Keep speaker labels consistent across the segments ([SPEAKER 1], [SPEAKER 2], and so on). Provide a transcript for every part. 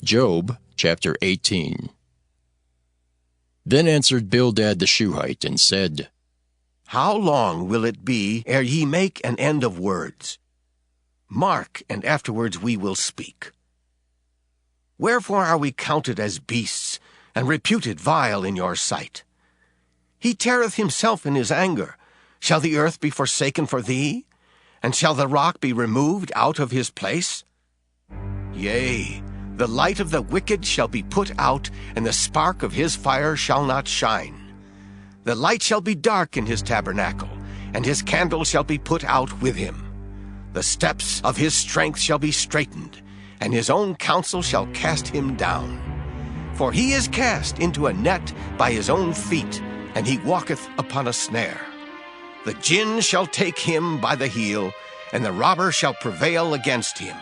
[SPEAKER 1] Job chapter 18. Then answered Bildad the Shuhite, and said,
[SPEAKER 2] How long will it be ere ye make an end of words? Mark, and afterwards we will speak. Wherefore are we counted as beasts, and reputed vile in your sight? He teareth himself in his anger. Shall the earth be forsaken for thee? And shall the rock be removed out of his place? Yea, the light of the wicked shall be put out, and the spark of his fire shall not shine. The light shall be dark in his tabernacle, and his candle shall be put out with him. The steps of his strength shall be straitened, and his own counsel shall cast him down. For he is cast into a net by his own feet, and he walketh upon a snare. The gin shall take him by the heel, and the robber shall prevail against him.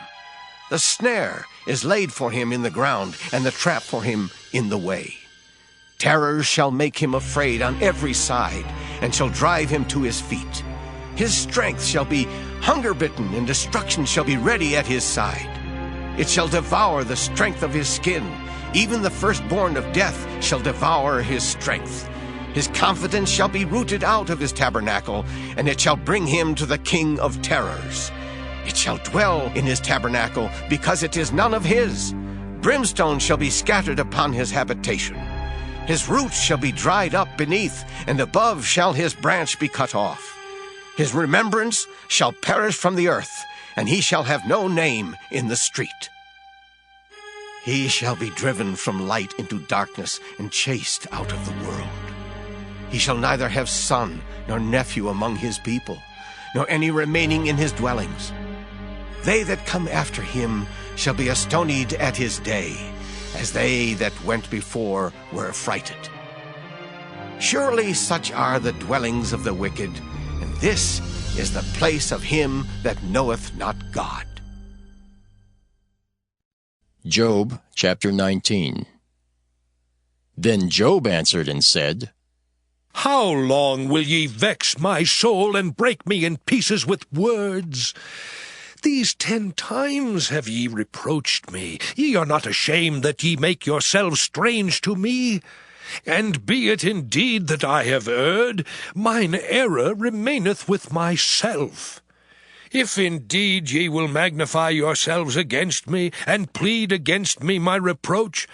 [SPEAKER 2] The snare is laid for him in the ground, and the trap for him in the way. Terrors shall make him afraid on every side, and shall drive him to his feet. His strength shall be hunger-bitten, and destruction shall be ready at his side. It shall devour the strength of his skin. Even the firstborn of death shall devour his strength. His confidence shall be rooted out of his tabernacle, and it shall bring him to the king of terrors. It shall dwell in his tabernacle, because it is none of his. Brimstone shall be scattered upon his habitation. His roots shall be dried up beneath, and above shall his branch be cut off. His remembrance shall perish from the earth, and he shall have no name in the street. He shall be driven from light into darkness, and chased out of the world. He shall neither have son nor nephew among his people, nor any remaining in his dwellings. They that come after him shall be astonied at his day, as they that went before were affrighted. Surely such are the dwellings of the wicked, and this is the place of him that knoweth not God.
[SPEAKER 1] Job chapter 19. Then Job answered and said,
[SPEAKER 3] How long will ye vex my soul, and break me in pieces with words? These 10 times have ye reproached me. Ye are not ashamed that ye make yourselves strange to me. And be it indeed that I have erred, mine error remaineth with myself. If indeed ye will magnify yourselves against me, and plead against me my reproach,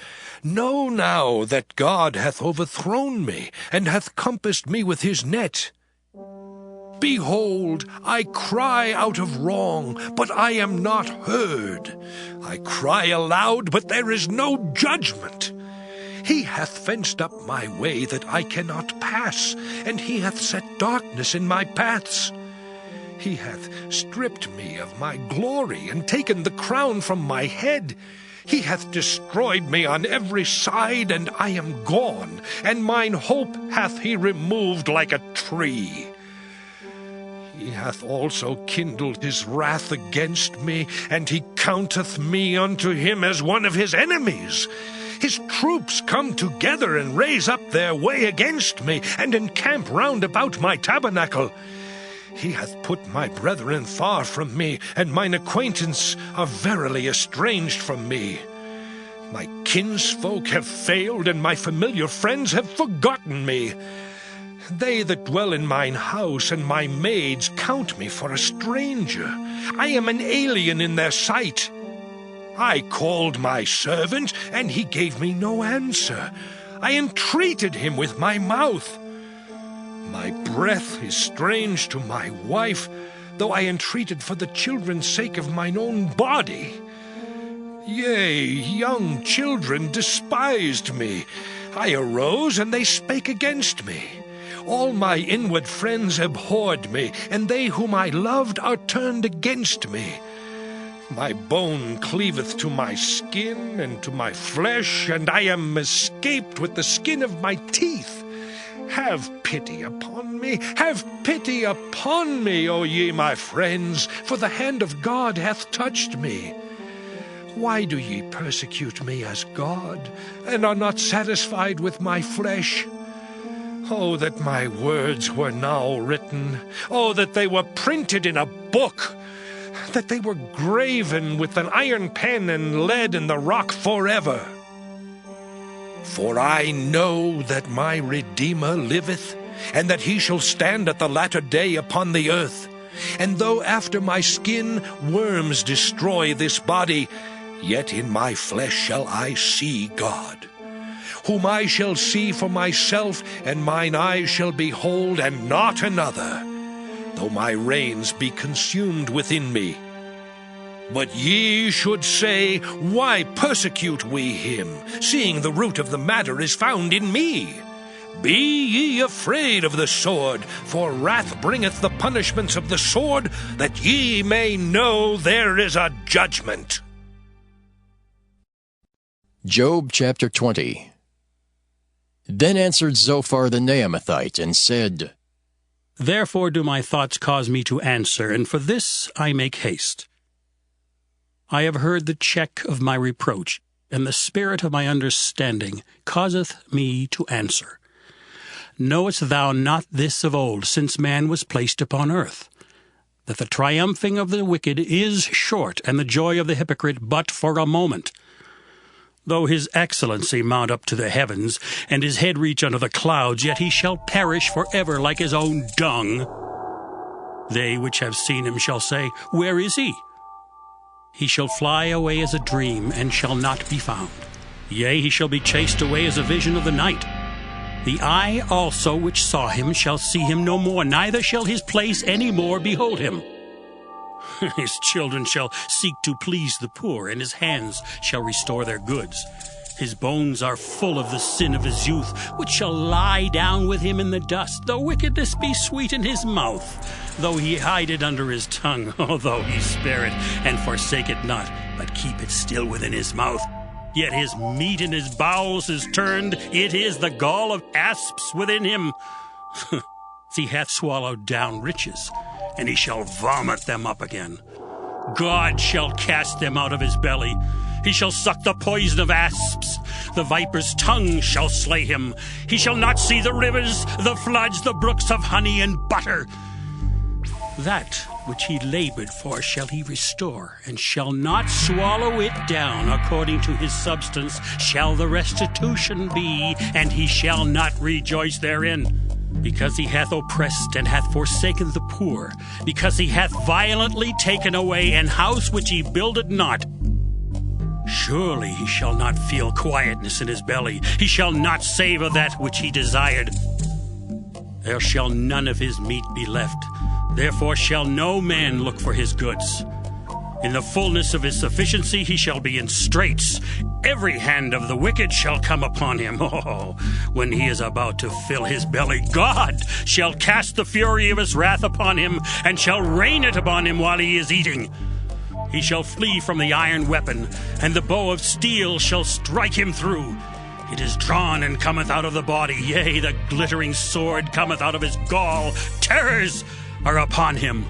[SPEAKER 3] know now that God hath overthrown me, and hath compassed me with his net. Behold, I cry out of wrong, but I am not heard. I cry aloud, but there is no judgment. He hath fenced up my way that I cannot pass, and he hath set darkness in my paths. He hath stripped me of my glory, and taken the crown from my head. He hath destroyed me on every side, and I am gone, and mine hope hath he removed like a tree. He hath also kindled his wrath against me, and he counteth me unto him as one of his enemies. His troops come together and raise up their way against me, and encamp round about my tabernacle. He hath put my brethren far from me, and mine acquaintance are verily estranged from me. My kinsfolk have failed, and my familiar friends have forgotten me. They that dwell in mine house and my maids count me for a stranger. I am an alien in their sight. I called my servant, and he gave me no answer. I entreated him with my mouth. My breath is strange to my wife, though I entreated for the children's sake of mine own body. Yea, young children despised me. I arose, and they spake against me. All my inward friends abhorred me, and they whom I loved are turned against me. My bone cleaveth to my skin and to my flesh, and I am escaped with the skin of my teeth. Have pity upon me, have pity upon me, O ye my friends, for the hand of God hath touched me. Why do ye persecute me as God, and are not satisfied with my flesh? Oh, that my words were now written! Oh, that they were printed in a book! that they were graven with an iron pen and lead in the rock forever. For I know that my Redeemer liveth, and that he shall stand at the latter day upon the earth. And though after my skin worms destroy this body, yet in my flesh shall I see God, whom I shall see for myself, and mine eyes shall behold, and not another, though my reins be consumed within me. But ye should say, Why persecute we him, seeing the root of the matter is found in me? Be ye afraid of the sword, for wrath bringeth the punishments of the sword, that ye may know there is a judgment.
[SPEAKER 1] Job chapter 20. Then answered Zophar the Naamathite, and said,
[SPEAKER 4] Therefore do my thoughts cause me to answer, and for this I make haste. I have heard the check of my reproach, and the spirit of my understanding causeth me to answer. Knowest thou not this of old, since man was placed upon earth, that the triumphing of the wicked is short, and the joy of the hypocrite but for a moment? Though his excellency mount up to the heavens, and his head reach unto the clouds, yet he shall perish forever like his own dung. They which have seen him shall say, Where is he? He shall fly away as a dream, and shall not be found. Yea, he shall be chased away as a vision of the night. The eye also which saw him shall see him no more, neither shall his place any more behold him. His children shall seek to please the poor, and his hands shall restore their goods. His bones are full of the sin of his youth, which shall lie down with him in the dust. Though wickedness be sweet in his mouth, though he hide it under his tongue, though he spare it and forsake it not, but keep it still within his mouth. Yet his meat in his bowels is turned, it is the gall of asps within him. He hath swallowed down riches, and he shall vomit them up again. God shall cast them out of his belly. He shall suck the poison of asps. The viper's tongue shall slay him. He shall not see the rivers, the floods, the brooks of honey and butter. That which he labored for shall he restore, and shall not swallow it down. According to his substance shall the restitution be, and he shall not rejoice therein. Because he hath oppressed and hath forsaken the poor, because he hath violently taken away an house which he builded not. Surely he shall not feel quietness in his belly. He shall not savour that which he desired. There shall none of his meat be left. Therefore shall no man look for his goods. In the fullness of his sufficiency he shall be in straits. Every hand of the wicked shall come upon him. Oh, when he is about to fill his belly, God shall cast the fury of his wrath upon him, and shall rain it upon him while he is eating. He shall flee from the iron weapon, and the bow of steel shall strike him through. It is drawn and cometh out of the body, yea, the glittering sword cometh out of his gall. Terrors are upon him.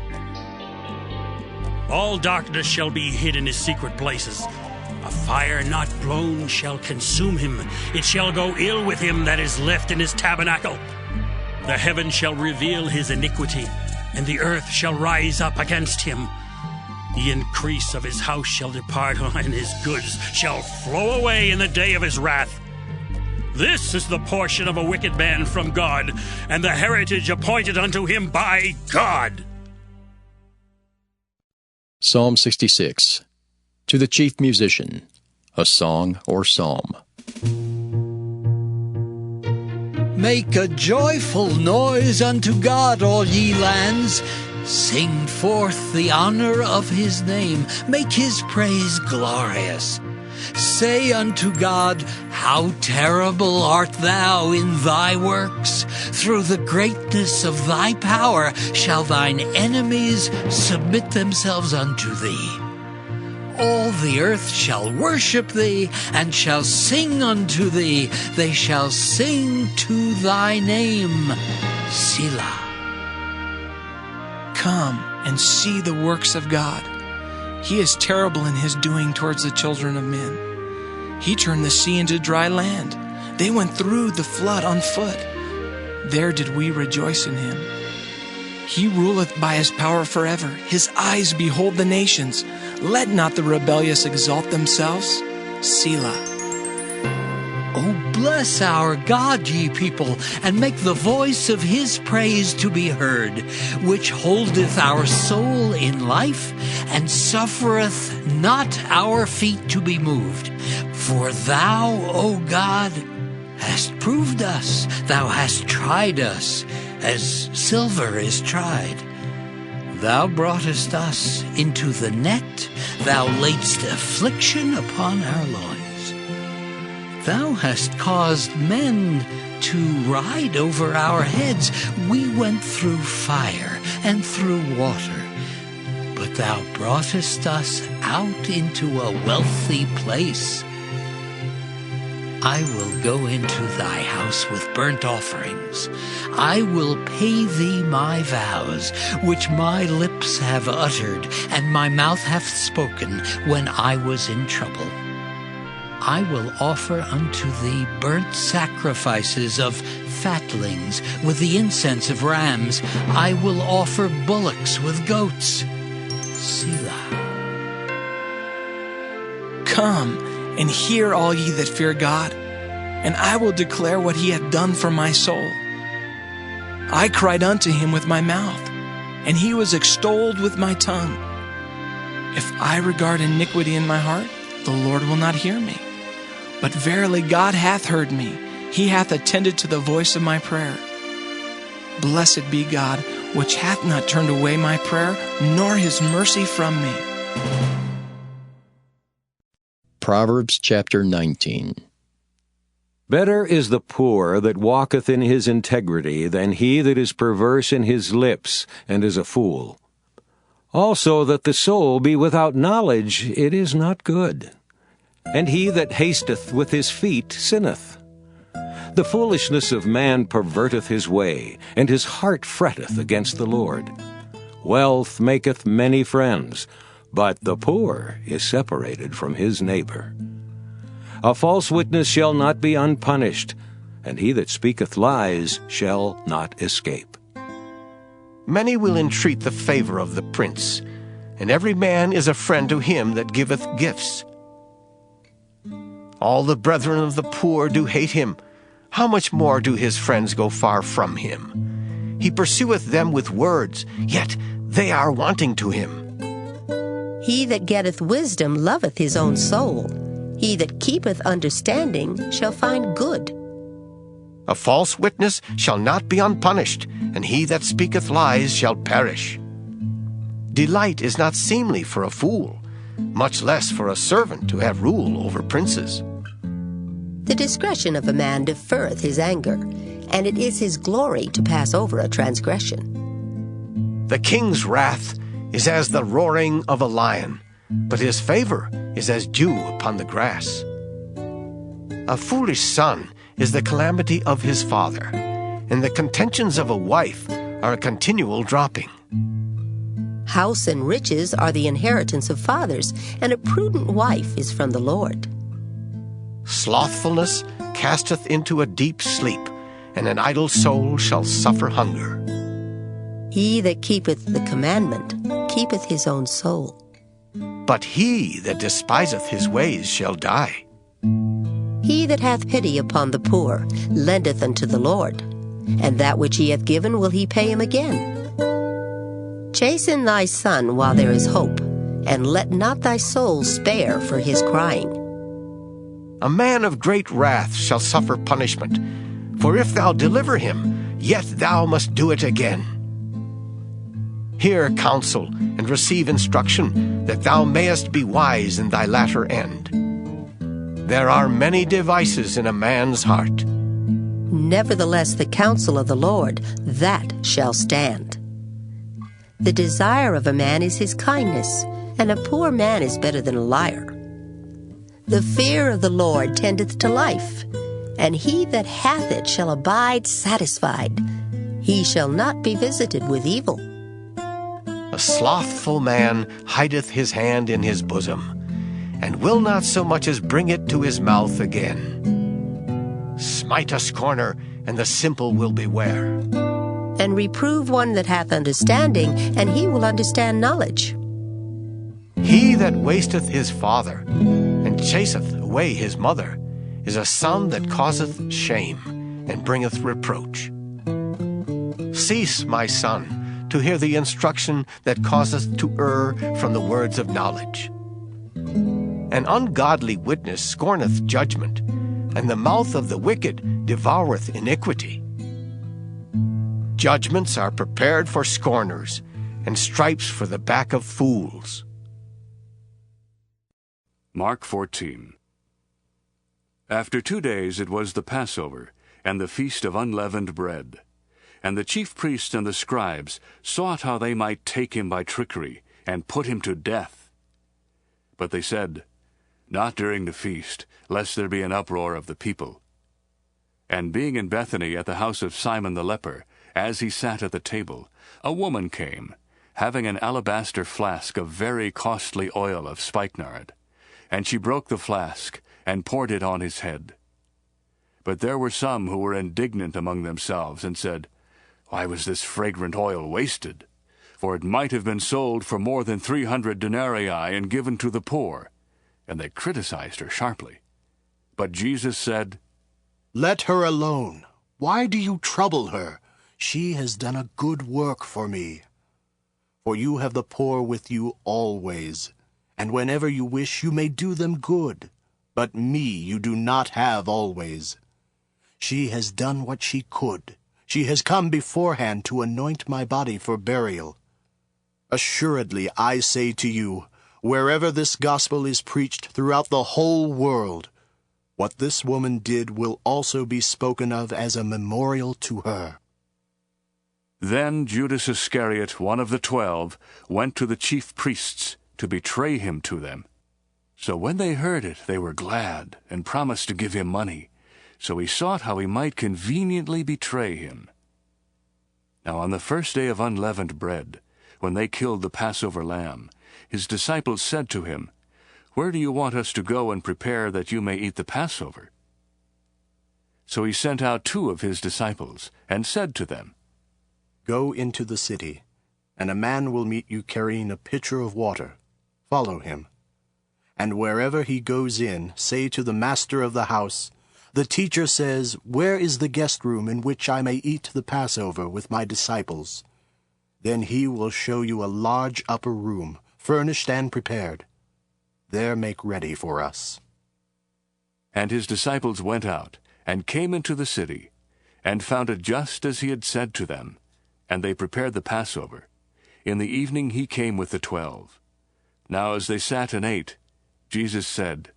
[SPEAKER 4] All darkness shall be hid in his secret places. A fire not blown shall consume him. It shall go ill with him that is left in his tabernacle. The heaven shall reveal his iniquity, and the earth shall rise up against him. The increase of his house shall depart, and his goods shall flow away in the day of his wrath. This is the portion of a wicked man from God, and the heritage appointed unto him by God.
[SPEAKER 1] Psalm 66. To the chief musician, a song or psalm.
[SPEAKER 5] Make a joyful noise unto God, all ye lands. Sing forth the honor of his name. Make his praise glorious. Say unto God, How terrible art thou in thy works! Through the greatness of thy power shall thine enemies submit themselves unto thee. All the earth shall worship thee, and shall sing unto thee. They shall sing to thy name. Selah.
[SPEAKER 6] Come and see the works of God. He is terrible in his doing towards the children of men. He turned the sea into dry land. They went through the flood on foot. There did we rejoice in him. He ruleth by his power forever. His eyes behold the nations. Let not the rebellious exalt themselves. Selah.
[SPEAKER 5] O bless our God, ye people, and make the voice of his praise to be heard, which holdeth our soul in life, and suffereth not our feet to be moved. For thou, O God, hast proved us, thou hast tried us, as silver is tried. Thou broughtest us into the net, thou laidst affliction upon our loins. Thou hast caused men to ride over our heads. We went through fire and through water, but thou broughtest us out into a wealthy place. I will go into thy house with burnt offerings. I will pay thee my vows, which my lips have uttered, and my mouth hath spoken when I was in trouble. I will offer unto thee burnt sacrifices of fatlings with the incense of rams. I will offer bullocks with goats. Selah.
[SPEAKER 6] Come and hear, all ye that fear God, and I will declare what he hath done for my soul. I cried unto him with my mouth, and he was extolled with my tongue. If I regard iniquity in my heart, the Lord will not hear me. But verily God hath heard me. He hath attended to the voice of my prayer. Blessed be God, which hath not turned away my prayer, nor his mercy from me.
[SPEAKER 1] Proverbs chapter 19.
[SPEAKER 7] Better is the poor that walketh in his integrity than he that is perverse in his lips and is a fool. Also that the soul be without knowledge, it is not good. And he that hasteth with his feet sinneth. The foolishness of man perverteth his way, and his heart fretteth against the Lord. Wealth maketh many friends, but the poor is separated from his neighbor. A false witness shall not be unpunished, and he that speaketh lies shall not escape.
[SPEAKER 2] Many will entreat the favor of the prince, and every man is a friend to him that giveth gifts. All the brethren of the poor do hate him. How much more do his friends go far from him? He pursueth them with words, yet they are wanting to him.
[SPEAKER 8] He that getteth wisdom loveth his own soul. He that keepeth understanding shall find good.
[SPEAKER 2] A false witness shall not be unpunished, and he that speaketh lies shall perish. Delight is not seemly for a fool, much less for a servant to have rule over princes.
[SPEAKER 8] The discretion of a man deferreth his anger, and it is his glory to pass over a transgression.
[SPEAKER 2] The king's wrath is as the roaring of a lion, but his favor is as dew upon the grass. A foolish son is the calamity of his father, and the contentions of a wife are a continual dropping.
[SPEAKER 8] House and riches are the inheritance of fathers, and a prudent wife is from the Lord.
[SPEAKER 2] Slothfulness casteth into a deep sleep, and an idle soul shall suffer hunger.
[SPEAKER 8] He that keepeth the commandment keepeth his own soul.
[SPEAKER 2] But he that despiseth his ways shall die.
[SPEAKER 8] He that hath pity upon the poor lendeth unto the Lord, and that which he hath given will he pay him again. Chasten thy son while there is hope, and let not thy soul spare for his crying.
[SPEAKER 2] A man of great wrath shall suffer punishment, for if thou deliver him, yet thou must do it again. Hear counsel, and receive instruction, that thou mayest be wise in thy latter end. There are many devices in a man's heart.
[SPEAKER 8] Nevertheless, the counsel of the Lord, that shall stand. The desire of a man is his kindness, and a poor man is better than a liar. The fear of the Lord tendeth to life, and he that hath it shall abide satisfied. He shall not be visited with evil.
[SPEAKER 2] A slothful man hideth his hand in his bosom, and will not so much as bring it to his mouth again. Smite a scorner, and the simple will beware.
[SPEAKER 8] And reprove one that hath understanding, and he will understand knowledge.
[SPEAKER 2] He that wasteth his father, and chaseth away his mother, is a son that causeth shame, and bringeth reproach. Cease, my son, to hear the instruction that causeth to err from the words of knowledge. An ungodly witness scorneth judgment, and the mouth of the wicked devoureth iniquity. Judgments are prepared for scorners, and stripes for the back of fools.
[SPEAKER 9] Mark 14. After 2 days it was the Passover, and the feast of unleavened bread. And the chief priests and the scribes sought how they might take him by trickery, and put him to death. But they said, Not during the feast, lest there be an uproar of the people. And being in Bethany at the house of Simon the leper, as he sat at the table, a woman came, having an alabaster flask of very costly oil of spikenard. And she broke the flask, and poured it on his head. But there were some who were indignant among themselves, and said, Why was this fragrant oil wasted? For it might have been sold for more than 300 denarii and given to the poor. And they criticized her sharply. But Jesus said,
[SPEAKER 10] Let her alone. Why do you trouble her? She has done a good work for me. For you have the poor with you always, and whenever you wish you may do them good. But me you do not have always. She has done what she could. She has come beforehand to anoint my body for burial. Assuredly, I say to you, wherever this gospel is preached throughout the whole world, what this woman did will also be spoken of as a memorial to her.
[SPEAKER 9] Then Judas Iscariot, one of the 12, went to the chief priests to betray him to them. So when they heard it, they were glad, and promised to give him money. So he sought how he might conveniently betray him. Now on the first day of unleavened bread, when they killed the Passover lamb, his disciples said to him, Where do you want us to go and prepare that you may eat the Passover? So he sent out 2 of his disciples, and said to them,
[SPEAKER 10] Go into the city, and a man will meet you carrying a pitcher of water. Follow him. And wherever he goes in, say to the master of the house, The teacher says, Where is the guest room in which I may eat the Passover with my disciples? Then he will show you a large upper room, furnished and prepared. There make ready for us.
[SPEAKER 9] And his disciples went out, and came into the city, and found it just as he had said to them, and they prepared the Passover. In the evening he came with the 12. Now as they sat and ate, Jesus said,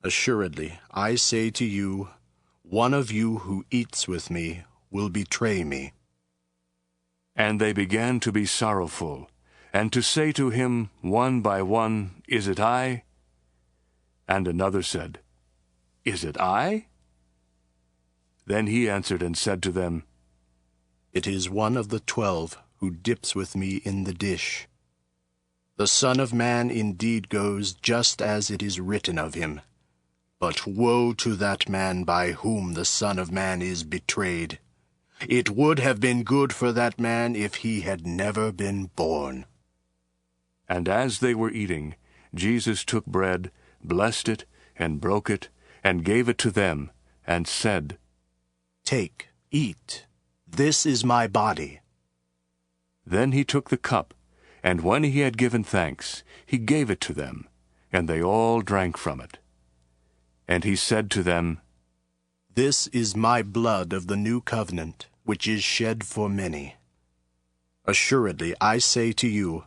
[SPEAKER 10] Assuredly, I say to you, one of you who eats with me will betray me.
[SPEAKER 9] And they began to be sorrowful, and to say to him one by one, Is it I? And another said, Is it I? Then he answered and said to them,
[SPEAKER 10] It is one of the 12 who dips with me in the dish. The Son of Man indeed goes just as it is written of him. But woe to that man by whom the Son of Man is betrayed. It would have been good for that man if he had never been born.
[SPEAKER 9] And as they were eating, Jesus took bread, blessed it, and broke it, and gave it to them, and said,
[SPEAKER 10] Take, eat. This is my body.
[SPEAKER 9] Then he took the cup, and when he had given thanks, he gave it to them, and they all drank from it. And he said to them,
[SPEAKER 10] This is my blood of the new covenant, which is shed for many. Assuredly, I say to you,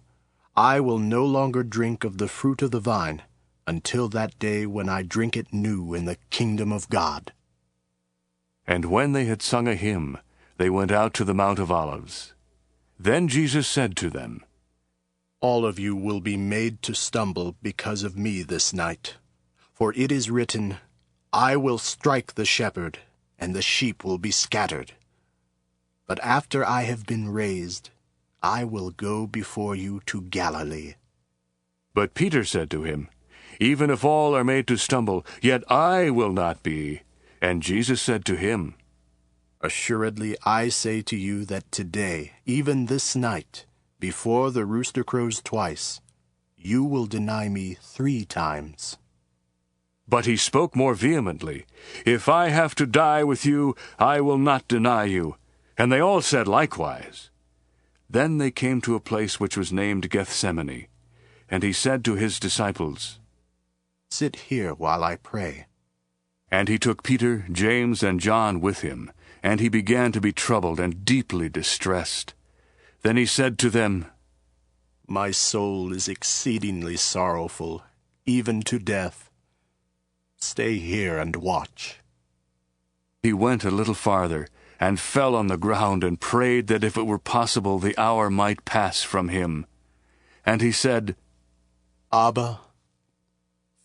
[SPEAKER 10] I will no longer drink of the fruit of the vine until that day when I drink it new in the kingdom of God.
[SPEAKER 9] And when they had sung a hymn, they went out to the Mount of Olives. Then Jesus said to them,
[SPEAKER 10] All of you will be made to stumble because of me this night. For it is written, I will strike the shepherd, and the sheep will be scattered. But after I have been raised, I will go before you to Galilee.
[SPEAKER 9] But Peter said to him, Even if all are made to stumble, yet I will not be. And Jesus said to him,
[SPEAKER 10] Assuredly, I say to you that today, even this night, before the rooster crows twice, you will deny me 3 times.
[SPEAKER 9] But he spoke more vehemently, If I have to die with you, I will not deny you. And they all said likewise. Then they came to a place which was named Gethsemane. And he said to his disciples,
[SPEAKER 10] Sit here while I pray.
[SPEAKER 9] And he took Peter, James, and John with him, and he began to be troubled and deeply distressed. Then he said to them,
[SPEAKER 10] My soul is exceedingly sorrowful, even to death. Stay here and watch.
[SPEAKER 9] He went a little farther, and fell on the ground, and prayed that if it were possible the hour might pass from him. And he said,
[SPEAKER 10] Abba,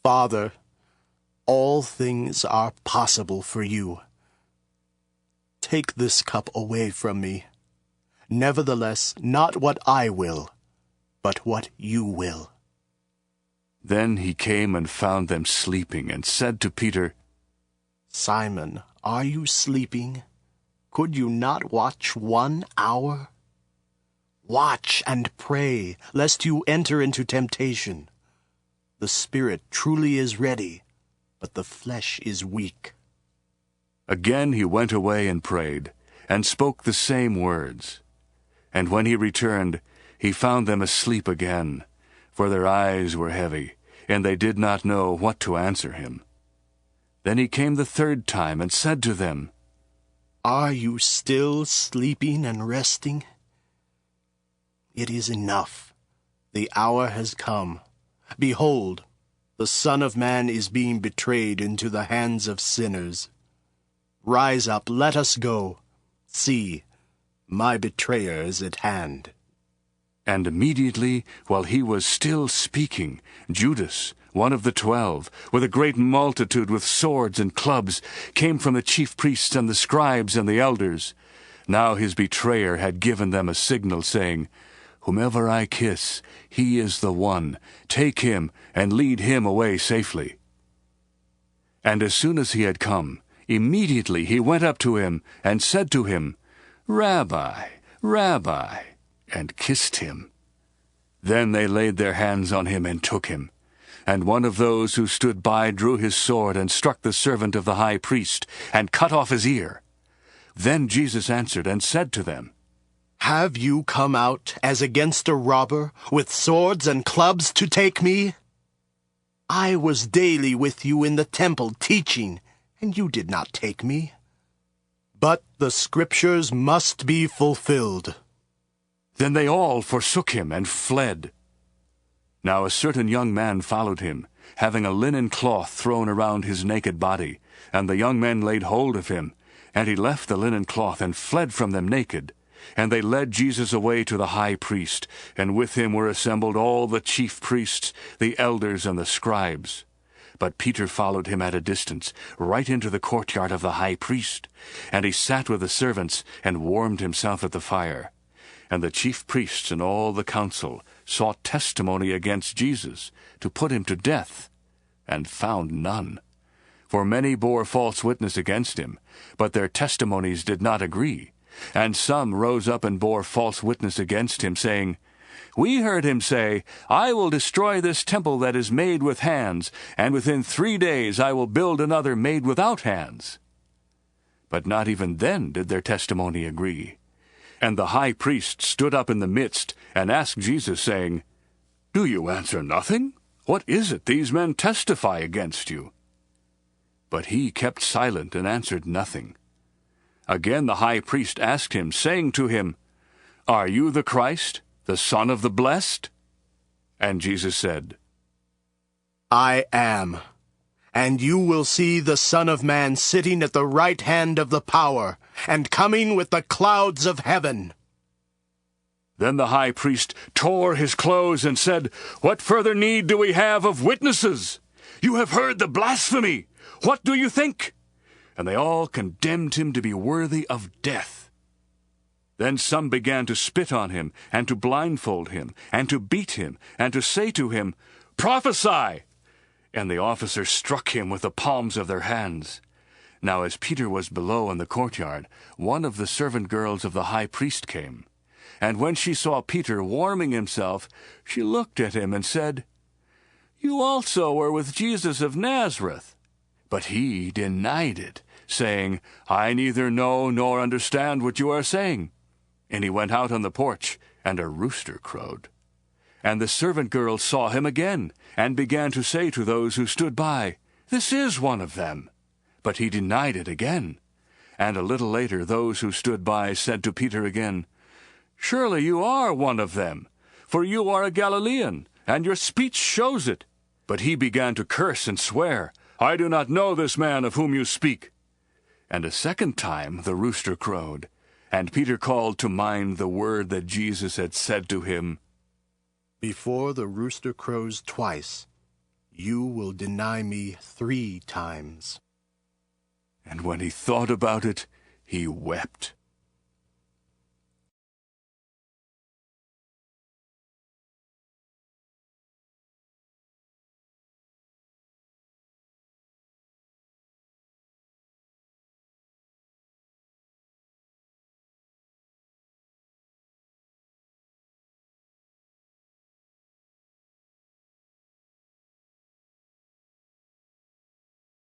[SPEAKER 10] Father, all things are possible for you. Take this cup away from me. Nevertheless, not what I will, but what you will.
[SPEAKER 9] Then he came and found them sleeping, and said to Peter,
[SPEAKER 10] Simon, are you sleeping? Could you not watch 1 hour? Watch and pray, lest you enter into temptation. The spirit truly is ready, but the flesh is weak.
[SPEAKER 9] Again he went away and prayed, and spoke the same words. And when he returned, he found them asleep again, for their eyes were heavy, and they did not know what to answer him. Then he came the 3rd time, and said to them,
[SPEAKER 10] Are you still sleeping and resting? It is enough. The hour has come. Behold, the Son of Man is being betrayed into the hands of sinners. Rise up, let us go. See, my betrayer is at hand.
[SPEAKER 9] And immediately, while he was still speaking, Judas, one of the 12, with a great multitude with swords and clubs, came from the chief priests and the scribes and the elders. Now his betrayer had given them a signal, saying, Whomever I kiss, he is the one. Take him and lead him away safely. And as soon as he had come, immediately he went up to him and said to him, Rabbi, Rabbi, and kissed him. Then they laid their hands on him and took him. And one of those who stood by drew his sword and struck the servant of the high priest, and cut off his ear. Then Jesus answered and said to them,
[SPEAKER 10] Have you come out as against a robber, with swords and clubs to take me? I was daily with you in the temple teaching, and you did not take me. But the scriptures must be fulfilled.
[SPEAKER 9] Then they all forsook him and fled. Now a certain young man followed him, having a linen cloth thrown around his naked body. And the young men laid hold of him, and he left the linen cloth and fled from them naked. And they led Jesus away to the high priest, and with him were assembled all the chief priests, the elders, and the scribes. But Peter followed him at a distance, right into the courtyard of the high priest. And he sat with the servants, and warmed himself at the fire. And the chief priests and all the council sought testimony against Jesus, to put him to death, and found none. For many bore false witness against him, but their testimonies did not agree. And some rose up and bore false witness against him, saying, We heard him say, I will destroy this temple that is made with hands, and within 3 days I will build another made without hands. But not even then did their testimony agree. And the high priest stood up in the midst, and asked Jesus, saying, Do you answer nothing? What is it these men testify against you? But he kept silent and answered nothing. Again the high priest asked him, saying to him, Are you the Christ, the Son of the Blessed? And Jesus said,
[SPEAKER 10] I am. And you will see the Son of Man sitting at the right hand of the power, and coming with the clouds of heaven.
[SPEAKER 9] Then the high priest tore his clothes and said, What further need do we have of witnesses? You have heard the blasphemy. What do you think? And they all condemned him to be worthy of death. Then some began to spit on him, and to blindfold him, and to beat him, and to say to him, Prophesy! And the officers struck him with the palms of their hands. Now as Peter was below in the courtyard, one of the servant girls of the high priest came. And when she saw Peter warming himself, she looked at him and said, "You also were with Jesus of Nazareth." But he denied it, saying, "I neither know nor understand what you are saying." And he went out on the porch, and a rooster crowed. And the servant girl saw him again, and began to say to those who stood by, "This is one of them." But he denied it again. And a little later those who stood by said to Peter again, "Surely you are one of them, for you are a Galilean, and your speech shows it." But he began to curse and swear, "I do not know this man of whom you speak." And a second time the rooster crowed, and Peter called to mind the word that Jesus had said to him,
[SPEAKER 10] "Before the rooster crows twice, you will deny me 3 times.
[SPEAKER 9] And when he thought about it, he wept.